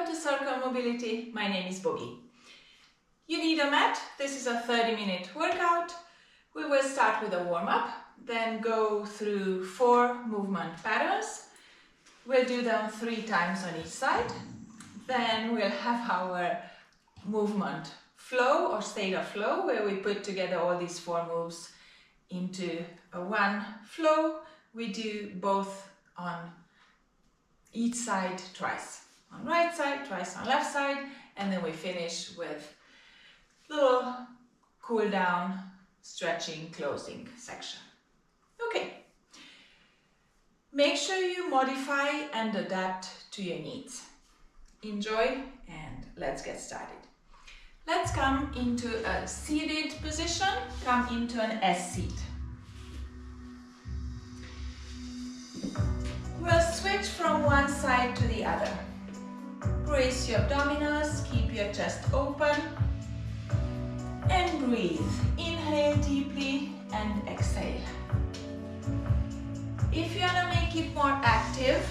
Welcome to CIRCL Mobility. My name is Bobby. You need a mat. This is a 30-minute workout. We will start with a warm-up, then go through 4 movement patterns. We'll do them 3 times on each side. Then we'll have our movement flow or state of flow, where we put together all these 4 moves into a one flow. We do both on each side twice. On right side, twice on left side, and then we finish with little cool down, stretching, closing section. Okay. Make sure you modify and adapt to your needs. Enjoy and let's get started. Let's come into a seated position, come into an S seat. We'll switch from one side to the other. Brace your abdominals, keep your chest open, and breathe. Inhale deeply and exhale. If you want to make it more active,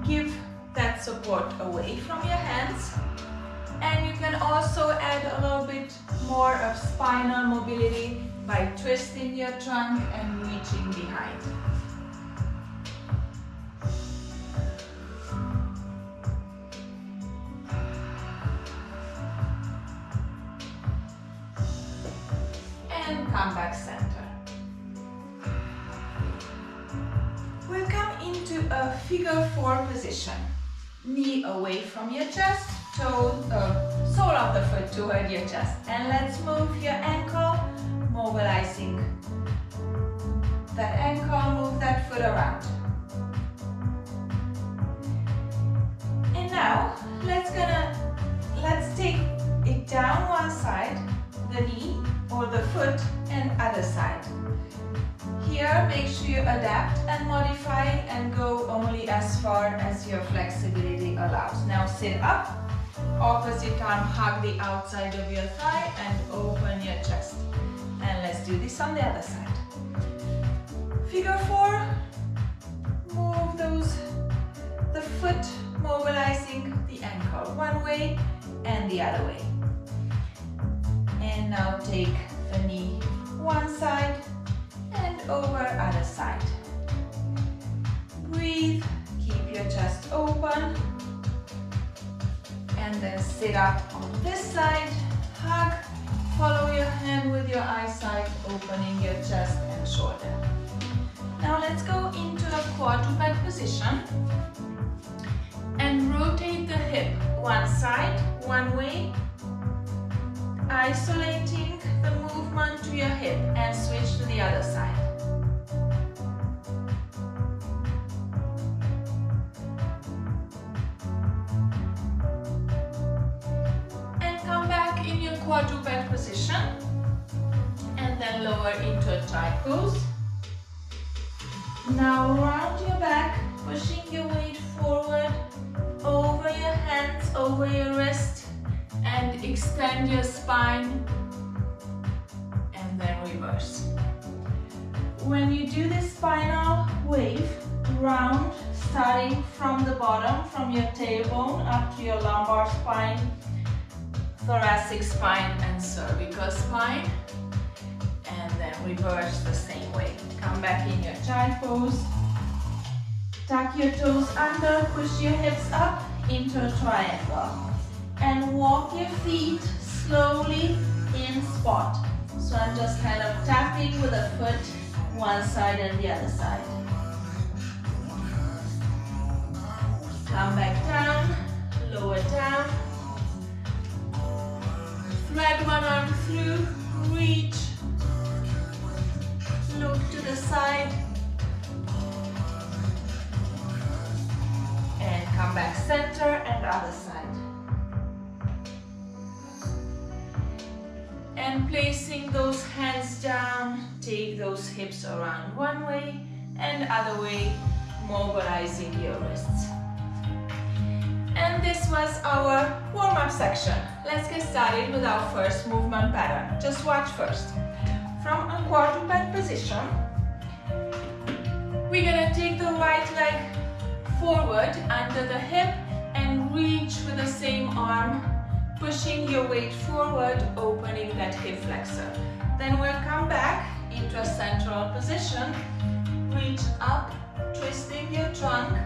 give that support away from your hands, and you can also add a little bit more of spinal mobility by twisting your trunk and reaching behind. And come back center. We'll come into a figure 4 position. Knee away from your chest, sole of the foot toward your chest. And let's move your ankle, mobilizing that ankle, move that foot around. And now, let's take it down one side, the knee or the foot, and other side. Here, make sure you adapt and modify and go only as far as your flexibility allows. Now sit up, opposite arm, hug the outside of your thigh and open your chest. And let's do this on the other side. Figure 4, move the foot mobilizing the ankle one way and the other way. And now take the knee one side and over other side. Breathe, keep your chest open, and then sit up on this side, hug, follow your hand with your eyesight, opening your chest and shoulder. Now let's go into a quadruped position and rotate the hip one side, one way, isolating the movement to your hip and switch to the other side. And come back in your quadruped position and then lower into a child pose. Now round your back, pushing your weight forward over your hands, over your wrist, and extend your spine and then reverse. When you do this spinal wave, round, starting from the bottom, from your tailbone up to your lumbar spine, thoracic spine and cervical spine, and then reverse the same way. Come back in your child pose, tuck your toes under, push your hips up into a triangle. And walk your feet slowly in spot. So I'm just kind of tapping with a foot one side and the other side. Come back down, lower down. Thread one arm through, reach. Look to the side. And come back center and other side. And placing those hands down, take those hips around one way and other way, mobilizing your wrists. And this was our warm-up section. Let's get started with our first movement pattern. Just watch first. From a quadruped position, we're gonna take the right leg forward under the hip and reach with the same arm, pushing your weight forward, opening that hip flexor. Then we'll come back into a central position, reach up, twisting your trunk,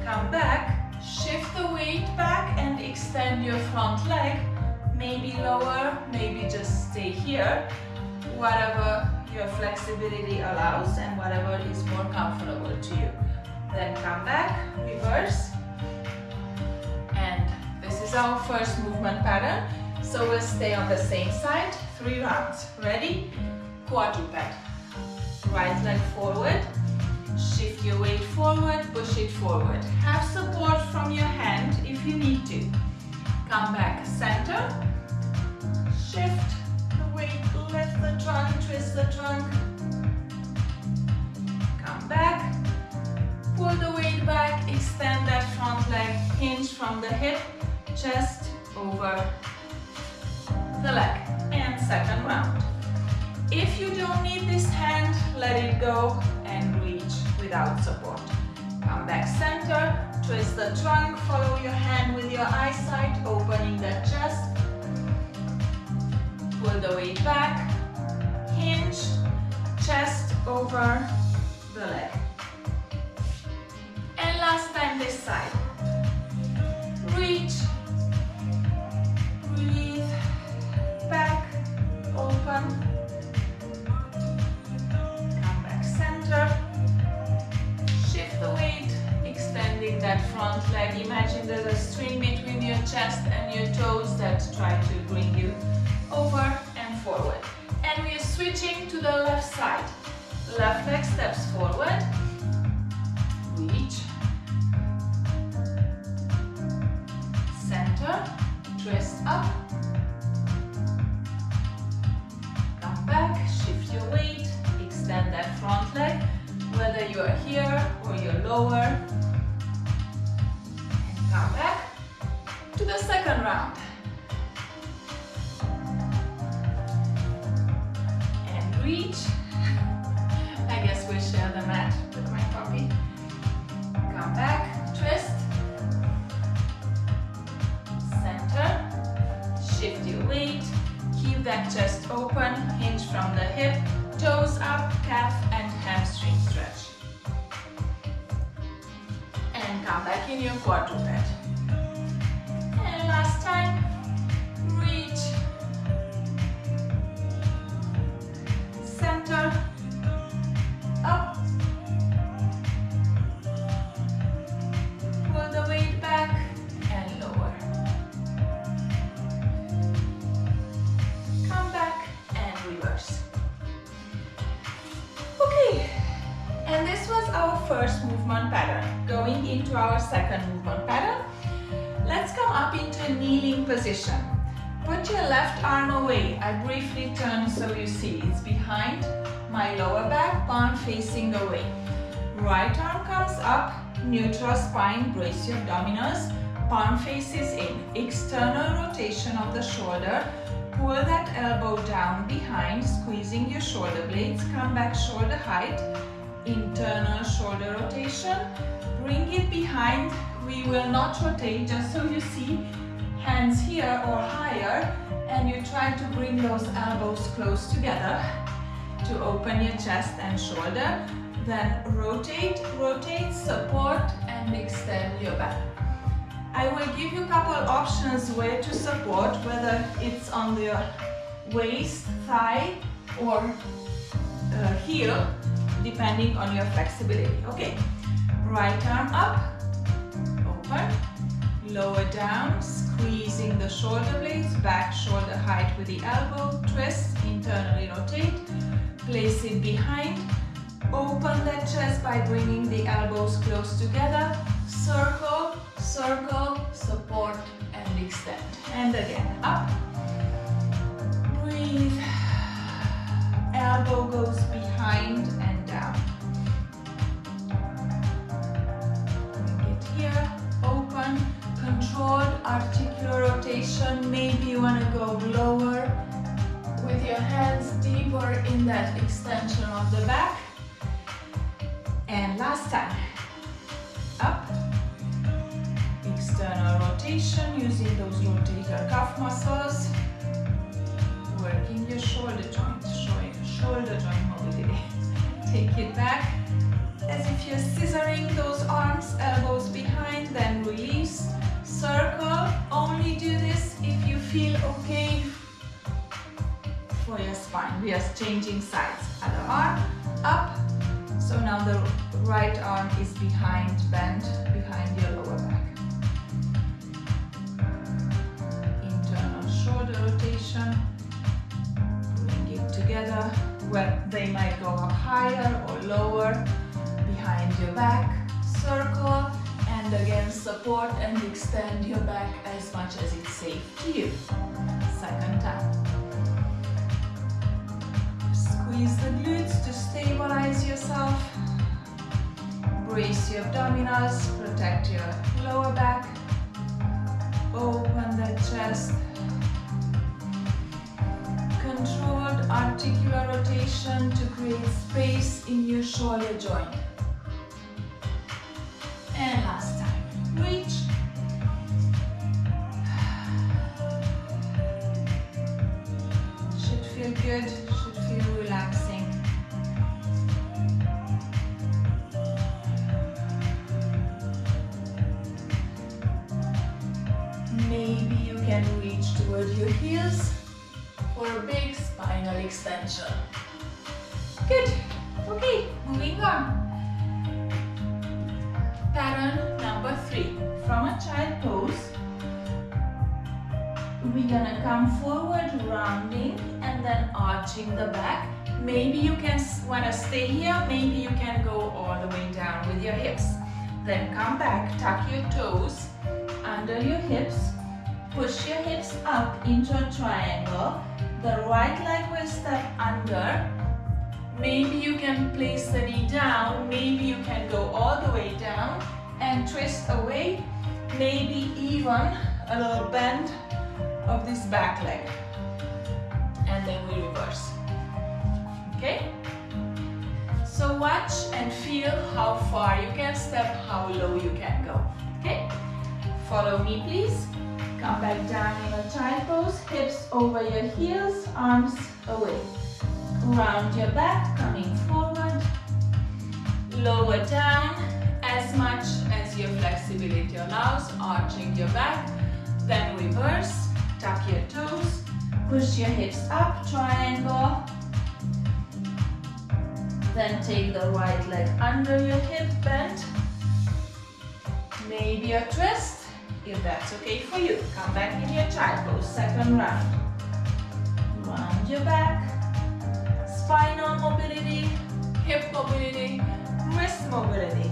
come back, shift the weight back and extend your front leg, maybe lower, maybe just stay here, whatever your flexibility allows and whatever is more comfortable to you. Then come back, reverse, and this is our first movement pattern. So we'll stay on the same side, 3 rounds. Ready? Quadruped. Right leg forward, shift your weight forward, push it forward. Have support from your hand if you need to. Come back, center, shift the weight, lift the trunk, twist the trunk. Come back, pull the weight back, extend that front leg, hinge from the hip, chest over the leg. And second round. If you don't need this hand, let it go and reach without support. Come back center, twist the trunk, follow your hand with your eyesight, opening the chest. Pull the weight back, hinge, chest over the leg. And last time this side. Reach, breathe, back, open. Come back center, shift the weight, extending that front leg. Imagine there's a string between your chest and your toes that try to bring you over and forward. And we are switching to the left side. Left leg steps forward, reach, center, twist up, come back, shift your weight, extend that front leg, whether you are here or you're lower, and come back to the second round. And reach. I guess we'll share the mat with my puppy. Come back, twist, center, shift your weight, keep that chest open, hinge from the hip, toes up, calf and hamstring stretch. And come back in your quadruped. And last time, reach, center, up, pull the weight back and lower. Come back and reverse. Okay, and this was our first movement pattern. Going into our second movement pattern, let's come up into a kneeling position. Put your left arm away. I briefly turn so you see it's behind my lower back, palm facing away. Right arm comes up, neutral spine, brace your abdominals, palm faces in. External rotation of the shoulder, pull that elbow down behind, squeezing your shoulder blades, come back shoulder height, internal shoulder rotation, bring it behind. We will not rotate, just so you see, hands here or higher, and you try to bring those elbows close together to open your chest and shoulder. Then rotate, rotate, support and extend your back. I will give you a couple options where to support, whether it's on the waist, thigh or heel, depending on your flexibility. Okay, right arm up, open, lower down, squeezing the shoulder blades, back shoulder height with the elbow, twist, internally rotate, place it behind, open that chest by bringing the elbows close together, circle, circle, support and extend. And again, up, breathe, elbow goes behind and down. Bring it here, open, controlled articular rotation. Maybe you want to go lower with your hands deeper in that extension of the back. And last time, up, rotation using those rotator cuff muscles. Working your shoulder joint, shoulder joint mobility. Take it back as if you're scissoring those arms, elbows behind, then release. Circle. Only do this if you feel okay for your spine. We are changing sides. Other arm up. So now the right arm is behind, bent behind your lower back. Internal shoulder rotation. Bring it together. Where they might go up higher or lower behind your back. Circle. And again, support and extend your back as much as it's safe to you. Second time. Squeeze the glutes to stabilize yourself. Brace your abdominals, protect your lower back. Open the chest. Controlled articular rotation to create space in your shoulder joint. And last time, reach. Should feel good, should feel relaxing. Maybe you can reach toward your heels for a big spinal extension. Good. Okay, moving on. Pattern number 3. From a child pose, we're gonna come forward, rounding, and then arching the back. Maybe you wanna stay here, maybe you can go all the way down with your hips. Then come back, tuck your toes under your hips, push your hips up into a triangle. The right leg will step under. Maybe you can place the knee down, maybe you can go all the way down and twist away, maybe even a little bend of this back leg. And then we reverse. Okay? So watch and feel how far you can step, how low you can go. Okay? Follow me please. Come back down in a child pose, hips over your heels, arms away. Round your back, coming forward. Lower down as much as your flexibility allows, arching your back. Then reverse, tuck your toes, push your hips up, triangle. Then take the right leg under your hip, bend. Maybe a twist, if that's okay for you. Come back in your child pose, second round. Round your back. Spinal mobility, hip mobility, wrist mobility.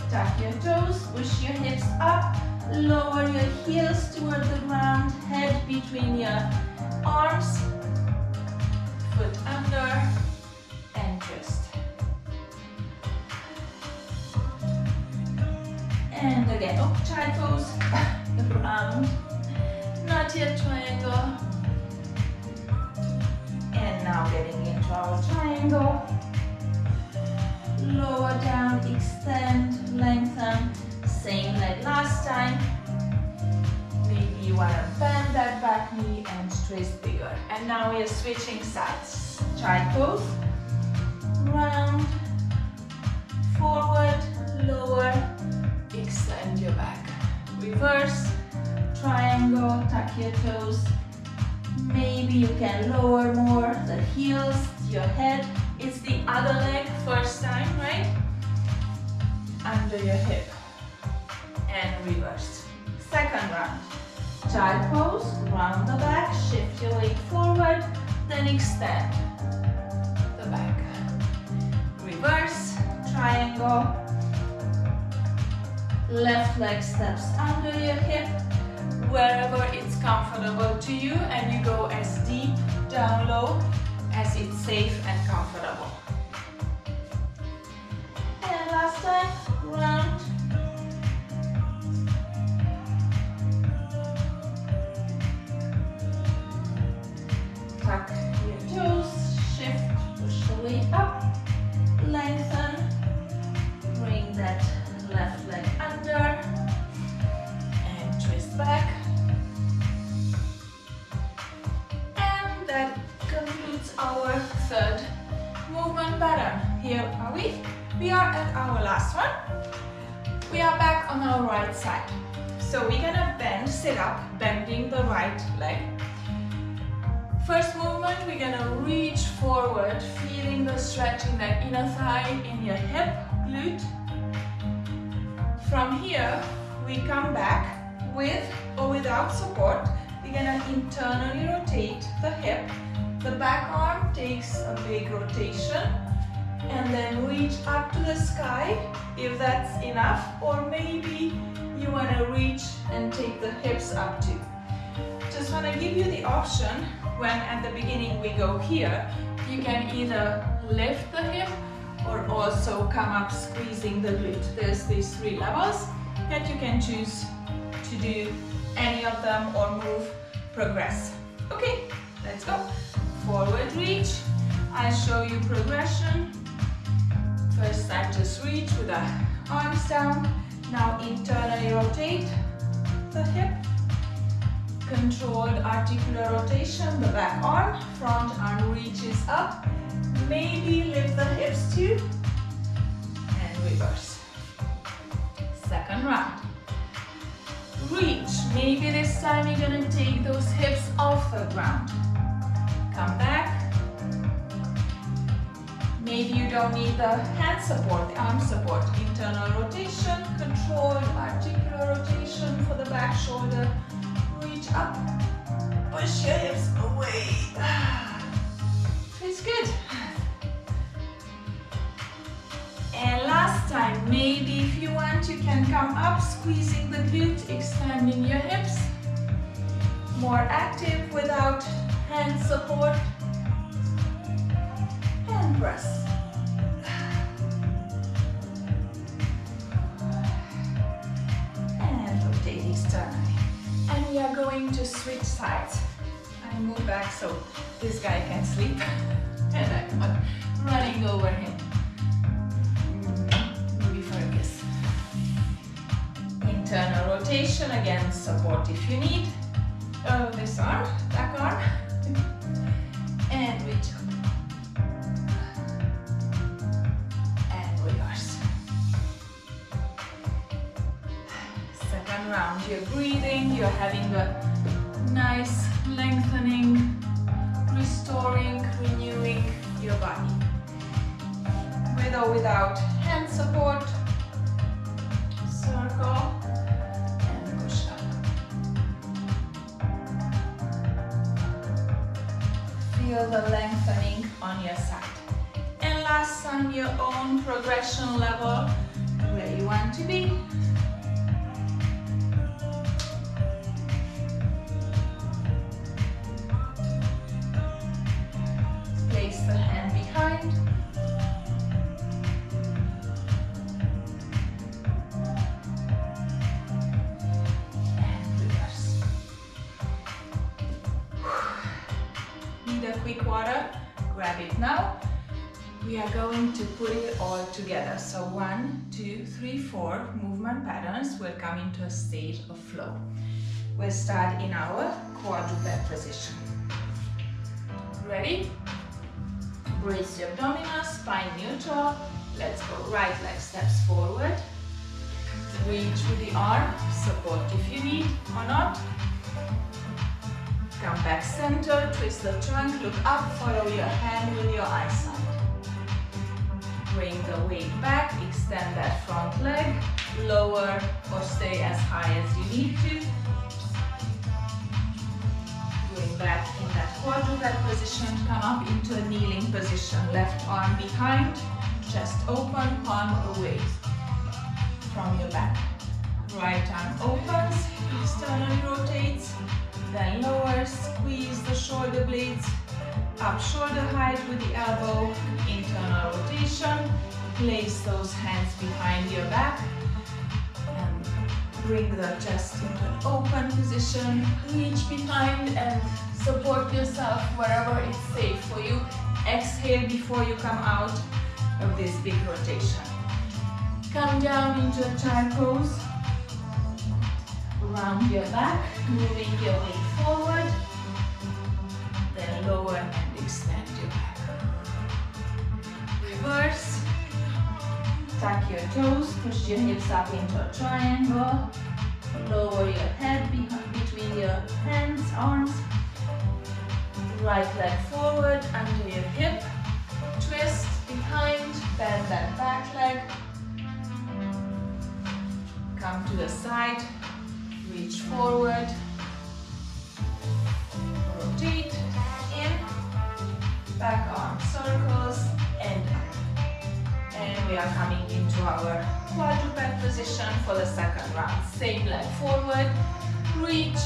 Tuck your toes, push your hips up, lower your heels toward the ground, head between your arms, foot under, and twist. And again, child pose, round, not yet triangle. And now getting into our triangle. Lower down, extend, lengthen. Same like last time. Maybe you want to bend that back knee and twist bigger. And now we are switching sides. Child pose. Round, forward, lower, extend your back. Reverse, triangle, tuck your toes. Maybe you can lower more the heels, your head. It's the other leg, first time, right? Under your hip. And reverse. Second round. Child pose, round the back, shift your weight forward, then extend the back. Reverse, triangle. Left leg steps under your hip, wherever it's comfortable to you, and you go as deep down low as it's safe and comfortable. And last time, round. Tuck your toes, shift, push the weight up, lengthen, bring that left leg under, and twist our last one. We are back on our right side. So we're gonna bend, sit up, bending the right leg. First movement, we're gonna reach forward, feeling the stretch in that inner thigh, in your hip, glute. From here, we come back with or without support. We're gonna internally rotate the hip. The back arm takes a big rotation and then reach up to the sky if that's enough, or maybe you want to reach and take the hips up too. Just want to give you the option when at the beginning we go here, you can either lift the hip or also come up squeezing the glute. There's these 3 levels that you can choose to do any of them or move, progress. Okay, let's go. Forward reach. I show you progression. First I just reach with the arms down. Now internally rotate the hip. Controlled articular rotation, the back arm, front arm reaches up. Maybe lift the hips too. And reverse. Second round. Reach. Maybe this time you're gonna take those hips off the ground. Come back. Maybe you don't need the hand support, the arm support. Internal rotation, controlled articular rotation for the back shoulder. Reach up, push your hips away. Feels good. And last time, maybe if you want, you can come up, squeezing the glute, expanding your hips. More active without hand support. And press. And rotate externally. And we are going to switch sides. I move back so this guy can sleep. And I'm not running over him. Maybe for a kiss. Internal rotation, again, support if you need. This arm, back arm. And reach up. And reverse. Second round, you're breathing, you're having a nice lengthening, restoring, renewing your body. With or without hand support, circle, and push up. Feel the lengthening on your side. And last on your own progression level, where you want to be. Place the hand behind. And reverse. Need a quick water? Grab it now. We are going to put it all together. So 1, 2, 3, 4 movement patterns will come into a state of flow. We'll start in our quadruped position. Ready? Brace your abdominals, spine neutral. Let's go. Right leg steps forward. Reach with the arm, support if you need or not. Come back center, twist the trunk, look up, follow your hand with your eyesight. Bring the weight back, extend that front leg, lower or stay as high as you need to. Going back in that quadruped position, come up into a kneeling position. Left arm behind, chest open, palm away from your back. Right arm opens, externally rotates, then lower, squeeze the shoulder blades, up shoulder height with the elbow, internal rotation, place those hands behind your back, and bring the chest into an open position, reach behind and support yourself wherever it's safe for you. Exhale before you come out of this big rotation. Come down into a child pose. Round your back, moving your weight forward, then lower and extend your back. Reverse. Tuck your toes, push your hips up into a triangle. Lower your head between your hands, arms. Right leg forward under your hip. Twist behind, bend that back leg. Come to the side, reach forward. Rotate in, back arm circles, and up. And we are coming into our quadruped position for the second round. Same leg forward, reach,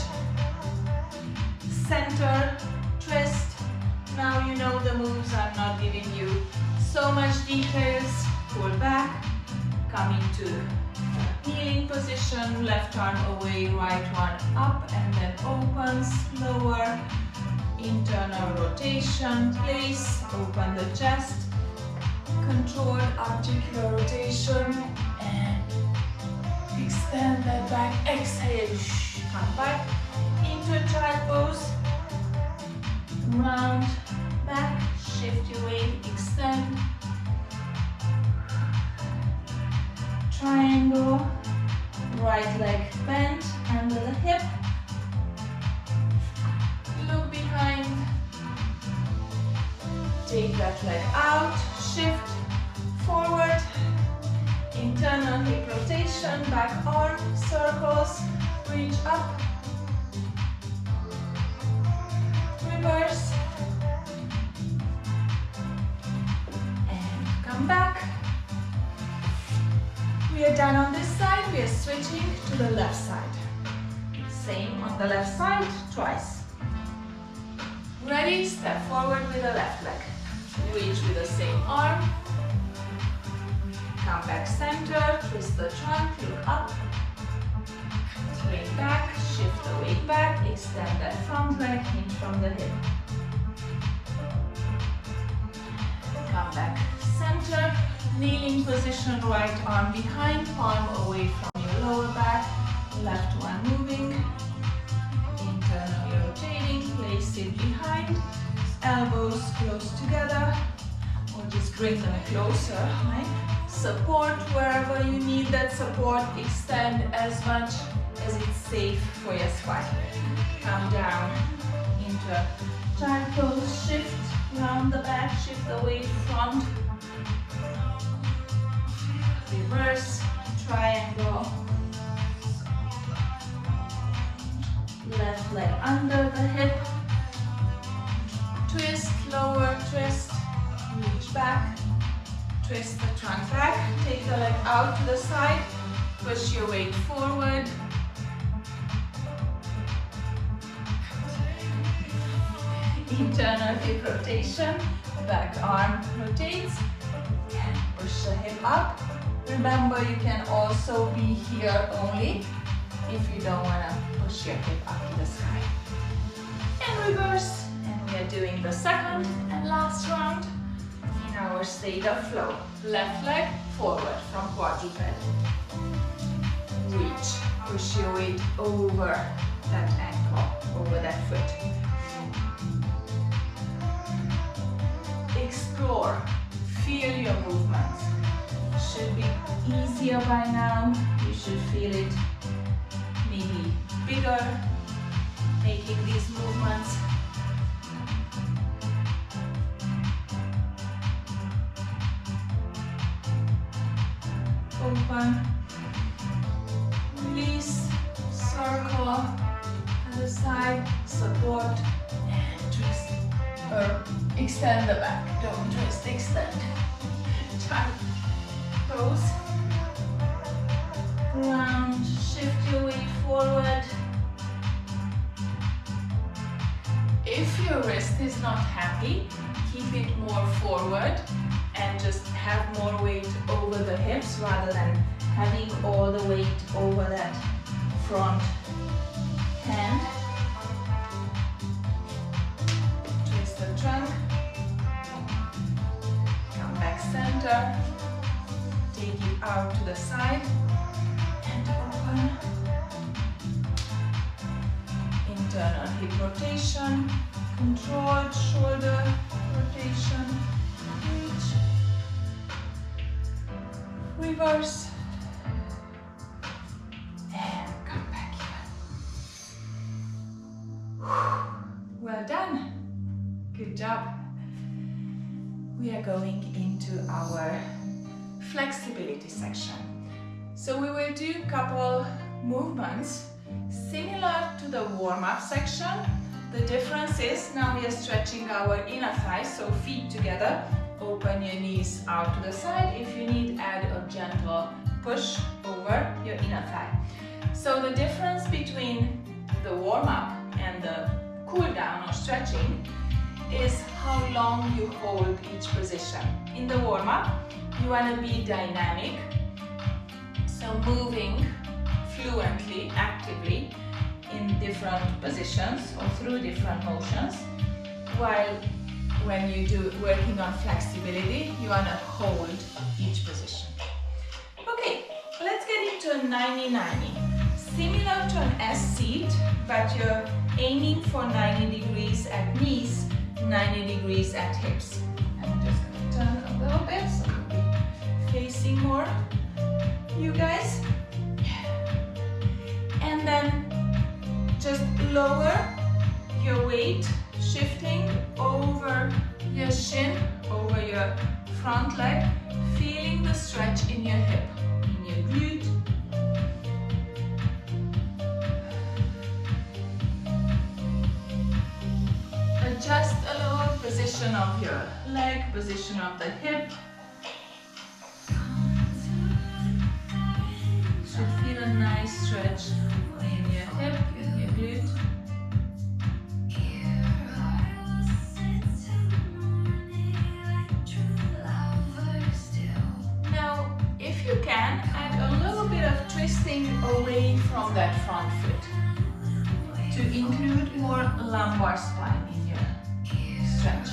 center, twist. Now you know the moves, I'm not giving you so much details. Pull back, come into kneeling position, left arm away, right one up, and then opens, lower, internal rotation, place, open the chest, controlled articular rotation, and extend that back, exhale, come back into a child pose, round, back, shift your weight, extend, triangle, right leg bent, under the hip, look behind, take that leg out, shift, forward, internal hip rotation, back arm, circles, reach up, reverse, and come back. We are done on this side, we are switching to the left side. Same on the left side, twice. Ready? Step forward with the left leg. Reach with the same arm. Come back center, twist the trunk, look up. Swing back, shift the weight back, extend that front leg, hinge from the hip. Come back center, kneeling position, right arm behind, palm away from your lower back, left one moving, internally rotating, place it behind, elbows close together, or just bring them closer, right? Support wherever you need that support, extend as much as it's safe for your spine. Come down into child pose, shift, round the back, shift the weight front, reverse, triangle, left leg under the hip, twist, lower, twist, reach back, twist the trunk back, take the leg out to the side, push your weight forward, internal hip rotation, back arm rotates, and push the hip up. Remember, you can also be here only if you don't want to push your hip up to the sky. And reverse, and we are doing the second and last round in our state of flow. Left leg forward from quadruped. Reach, push your weight over that ankle, over that foot. Explore, feel your movements. Should be easier by now. You should feel it maybe bigger, making these movements. Open, release, circle, other side, support, and twist. Or extend the back, don't twist, extend. Child pose. Round, shift your weight forward. If your wrist is not happy, keep it more forward and just have more weight over the hips rather than having all the weight over that front hand. Twist the trunk. Come back center. Take it out to the side and open. Internal hip rotation, controlled shoulder rotation, reach, reverse. And come back here. Well done. Good job. We are going into our flexibility section. So we will do a couple movements similar to the warm-up section. The difference is now we are stretching our inner thighs, so feet together. Open your knees out to the side. If you need, add a gentle push over your inner thigh. So the difference between the warm-up and the cool-down or stretching is how long you hold each position. In the warm-up, you want to be dynamic, so moving fluently, actively in different positions or through different motions, while when you do working on flexibility, you want to hold each position. Okay, let's get into a 90-90. Similar to an S seat, but you're aiming for 90 degrees at knees, 90 degrees at hips. I'm just going to turn a little bit so we'll be facing more you guys. And then just lower your weight, shifting over your shin, over your front leg, feeling the stretch in your hip, in your glute. Adjust a little position of your leg, position of the hip. Should feel a nice stretch in your hip, in your glute. Now, if you can, add a little bit of twisting away from that front foot to include more lumbar spine in your stretch.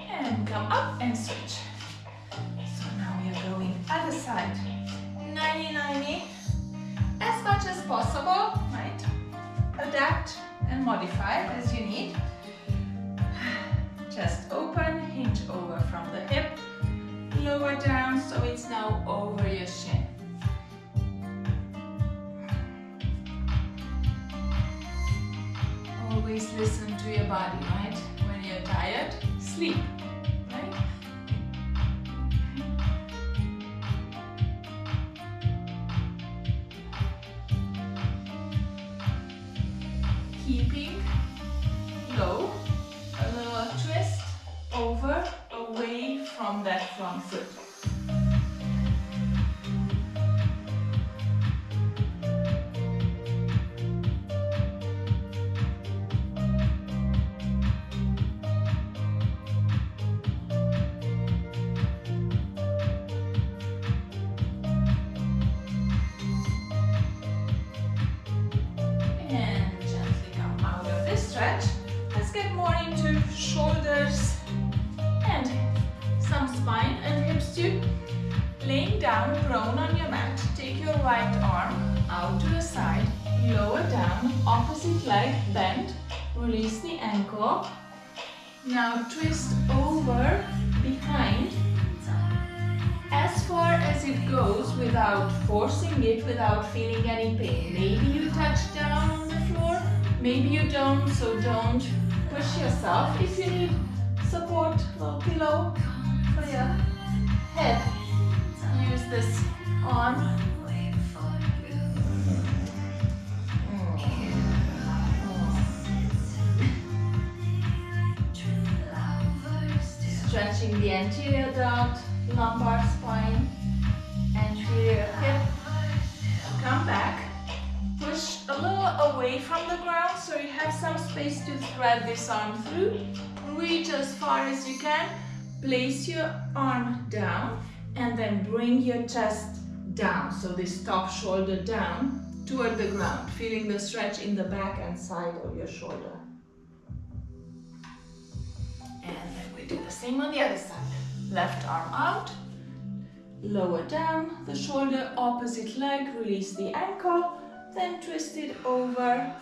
And come up and switch. So now we are going other side. 90-90. As much as possible, right? Adapt and modify as you need. Chest open, hinge over from the hip, lower down so it's now over your shin. Always listen to your body, right? When you're tired, sleep, right? Keeping low. A little twist over, away from that front foot. And gently come out of this stretch. Let's get more into shoulders and some spine and hips too. Laying down, prone on your mat. Take your right arm out to the side, lower down, opposite leg bend, release the ankle. Now twist over behind as far as it goes without forcing it, without feeling any pain. Maybe you touch down on the floor, maybe you don't, so don't push yourself. If you need support, a little pillow for your head, use this arm. Stretching the anterior delt, lumbar spine, anterior hip. Come back. Push a little away from the ground so you have some space to thread this arm through. Reach as far as you can. Place your arm down and then bring your chest down. So this top shoulder down toward the ground, feeling the stretch in the back and side of your shoulder. And then we do the same on the other side. Left arm out, Lower down the shoulder, opposite leg, release the ankle, then twist it over.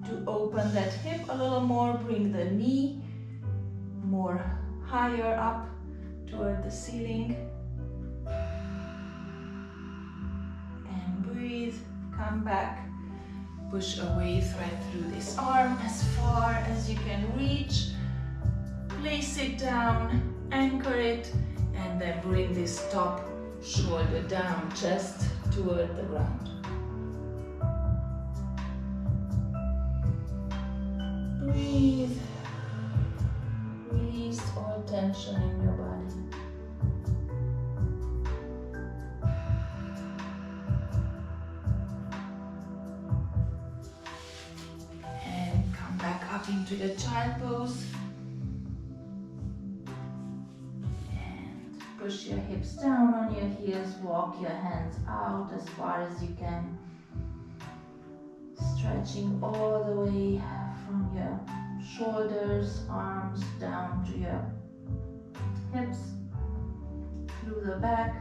To open that hip a little more, bring the knee more higher up toward the ceiling. And breathe, come back, push away, thread through this arm as far as you can reach. Place it down, anchor it, and then bring this top shoulder down, chest toward the ground. Breathe. Release all tension in your body. And come back up into the child pose. And push your hips down on your heels, walk your hands out as far as you can. Stretching all the way from your shoulders, arms down to your hips, through the back.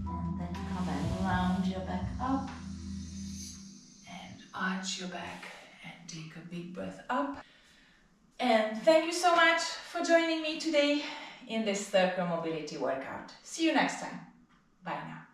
And then come and round your back up and arch your back and take a big breath up. And thank you so much for joining me today in this CIRCL Mobility workout. See you next time. Bye now.